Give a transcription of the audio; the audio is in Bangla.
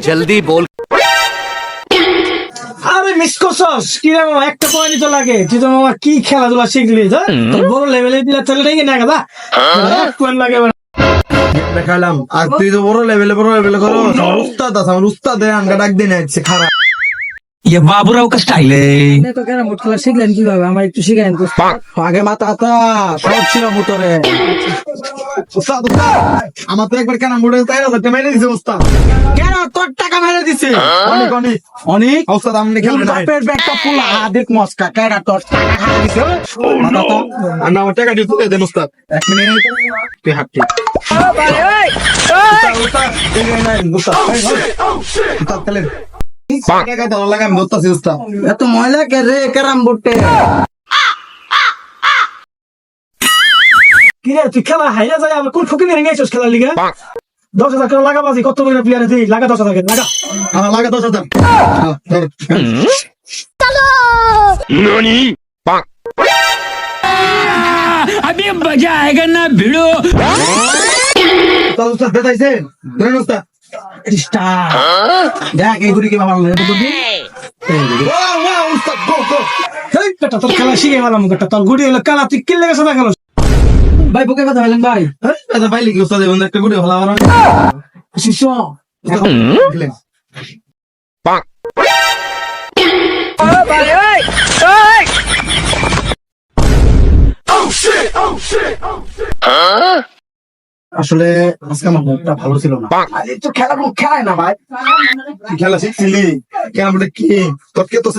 जल्दी बोल। আরে মিস করছস কি রে মামা, একটা পয়েন্ট তো লাগে। তুই তো মামা কি খেলাধুলা শিখলি, তোর বড় লেভেলে দিলা চলে নাকি না গাদা, এক পয়েন্ট লাগে। দেখালাম আর তুই তো বড় লেভেলে করো। আমার উস্তাদ আছে, আমার উস্তাদ আমাকে ডাক দিয়ে নিচ্ছে খারাপ। ये बाबूराव का स्टाइल है। তো কেন মোট খেলা শিখলেন কিভাবে, আমার একটু শিখাইন তো। আগে মাথা সব ছিল ভিতরে। উস্তাদ আমার তো একবার কেন মুড়ে তাই না মেরে দিছে উস্তাদ। কেন তোর টাকা মেরে দিছে? অনেক অনেক অনেক উস্তাদ আমনে খেলবে না। বাপের ব্যাগটা ফুলা আদিক মস্কা কেডা তোর টাকা খাওয়া দিছে? আমার টাকা দিয়ে তুলে দেন উস্তাদ। 1 মিনিট তুই হাঁটতি উস্তাদ খেলেন টাকা দাও লাগে আমি ধরতাছি উস্তাদ। এত ময়লা কে রে ক্যারাম বোর্ডে? কি রে তুই খেলা হাইরা যায় আবার কোন ফকির নিয়ে গেছিস খেলার লিগে? 10,000 টাকা লাগা বাজি কত করে প্লেয়ারে দেই লাগা 10,000 টাকা লাগা। আমার লাগে 10,000। अभी मजा आएगा ना भिड़ो। উস্তাদ বেতাইছে ধরেন উস্তাদ। স্টার দেখ এই গুড়ি কি বাবা লাগে তো দিন। ওয়া ওয়া উস্তাদ গো গো। হেই বেটা তোর খেলা শিখে গেলাম বেটা, তোর গুড়ি হলো কালা, তুই কিল লেগে সাদা গেল। ভাই বুকে কথা বলেন ভাই। আচ্ছা পাইলি কি উস্তাদ বন্ধু একটা গুড়ি হলা আমার শিষ্য খেলেন। আসলে আজকে আমার মুডটা ভালো ছিল না। আরে তো খেলা কোন খেলায় না ভাই। তুই খেলা শিখছিলি কেন বলে কি তোর কে তো